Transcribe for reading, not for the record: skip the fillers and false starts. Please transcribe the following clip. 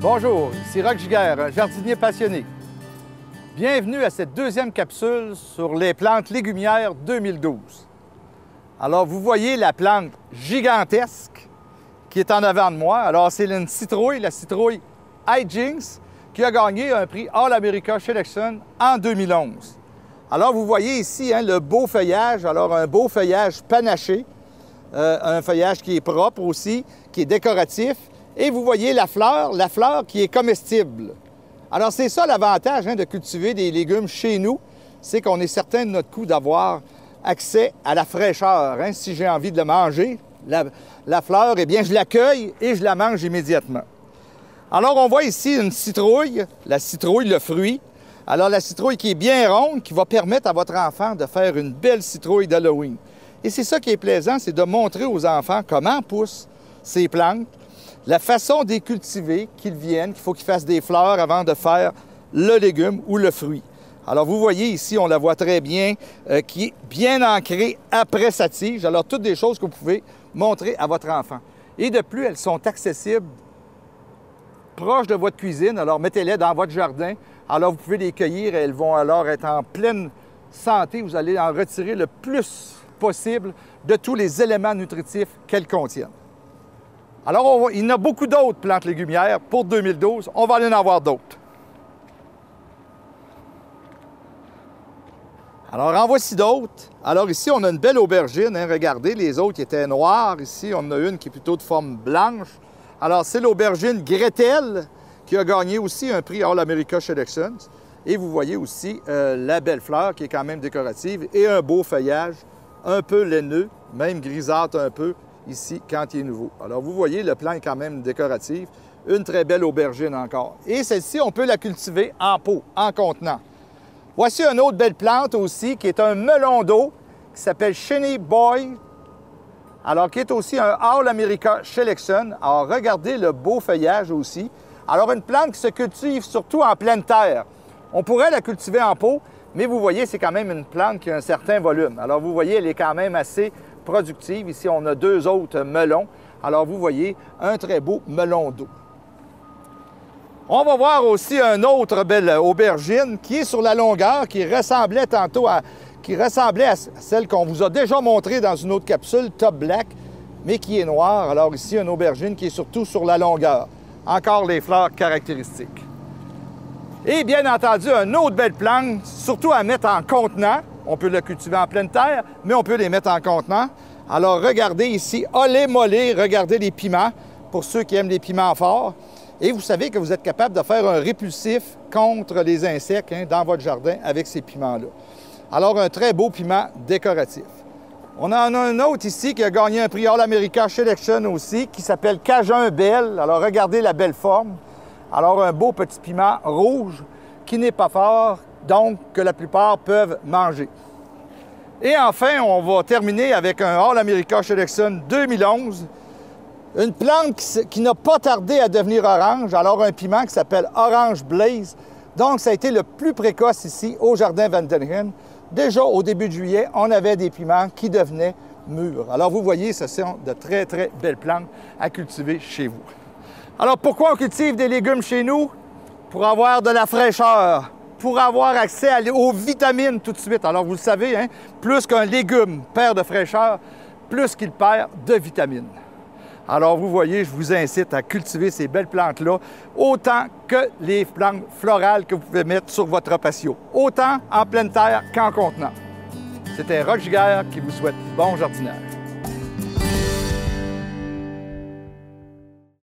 Bonjour, ici Roch Giguère, un jardinier passionné. Bienvenue à cette deuxième capsule sur les plantes légumières 2012. Alors, vous voyez la plante gigantesque qui est en avant de moi. Alors, c'est une citrouille, la citrouille Hijinks, qui a gagné un prix All America Selection en 2011. Alors, vous voyez ici le beau feuillage. Alors, un beau feuillage panaché, un feuillage qui est propre aussi, qui est décoratif. Et vous voyez la fleur qui est comestible. Alors, c'est ça l'avantage de cultiver des légumes chez nous, c'est qu'on est certain de notre coup d'avoir accès à la fraîcheur. Si j'ai envie de le manger, la fleur, eh bien, je l'accueille et je la mange immédiatement. Alors, on voit ici une citrouille, la citrouille, le fruit. Alors, la citrouille qui est bien ronde, qui va permettre à votre enfant de faire une belle citrouille d'Halloween. Et c'est ça qui est plaisant, c'est de montrer aux enfants comment poussent ces plantes, la façon de les cultiver, qu'il faut qu'ils fassent des fleurs avant de faire le légume ou le fruit. Alors, vous voyez ici, on la voit très bien, qui est bien ancrée après sa tige. Alors, toutes des choses que vous pouvez montrer à votre enfant. Et de plus, elles sont accessibles proches de votre cuisine. Alors, mettez-les dans votre jardin. Alors, vous pouvez les cueillir et elles vont alors être en pleine santé. Vous allez en retirer le plus possible de tous les éléments nutritifs qu'elles contiennent. Alors, il y en a beaucoup d'autres plantes légumières pour 2012. On va aller en avoir d'autres. Alors, en voici d'autres. Alors, ici, on a une belle aubergine. Regardez, les autres qui étaient noires. Ici, on en a une qui est plutôt de forme blanche. Alors, c'est l'aubergine Gretel qui a gagné aussi un prix All America Selection. Et vous voyez aussi la belle fleur qui est quand même décorative et un beau feuillage, un peu laineux, même grisâtre un peu, ici, quand il est nouveau. Alors, vous voyez, le plant est quand même décoratif. Une très belle aubergine encore. Et celle-ci, on peut la cultiver en pot, en contenant. Voici une autre belle plante aussi, qui est un melon d'eau, qui s'appelle Shinny Boy. Alors, qui est aussi un All America Selection. Alors, regardez le beau feuillage aussi. Alors, une plante qui se cultive surtout en pleine terre. On pourrait la cultiver en pot, mais vous voyez, c'est quand même une plante qui a un certain volume. Alors, vous voyez, elle est quand même assez productive. Ici, on a deux autres melons. Alors, vous voyez, un très beau melon d'eau. On va voir aussi une autre belle aubergine qui est sur la longueur, qui ressemblait tantôt à celle qu'on vous a déjà montrée dans une autre capsule, Top Black, mais qui est noire. Alors ici, une aubergine qui est surtout sur la longueur. Encore les fleurs caractéristiques. Et bien entendu, une autre belle plante, surtout à mettre en contenant. On peut la cultiver en pleine terre, mais on peut les mettre en contenant. Alors, regardez ici, olé molé, regardez les piments, pour ceux qui aiment les piments forts. Et vous savez que vous êtes capable de faire un répulsif contre les insectes dans votre jardin avec ces piments-là. Alors, un très beau piment décoratif. On en a un autre ici qui a gagné un prix All America Selection aussi, qui s'appelle Cajun Belle. Alors, regardez la belle forme. Alors, un beau petit piment rouge qui n'est pas fort, donc que la plupart peuvent manger. Et enfin, on va terminer avec un All America Selection 2011, une plante qui n'a pas tardé à devenir orange, alors un piment qui s'appelle Orange Blaze. Donc, ça a été le plus précoce ici au Jardin Van Deniken. Déjà, au début de juillet, on avait des piments qui devenaient mûrs. Alors, vous voyez, ce sont de très, très belles plantes à cultiver chez vous. Alors, pourquoi on cultive des légumes chez nous? Pour avoir de la fraîcheur, pour avoir accès aux vitamines tout de suite. Alors, vous le savez, plus qu'un légume perd de fraîcheur, plus qu'il perd de vitamines. Alors, vous voyez, je vous incite à cultiver ces belles plantes-là, autant que les plantes florales que vous pouvez mettre sur votre patio, autant en pleine terre qu'en contenant. C'était Roch Giguère qui vous souhaite bon jardinage.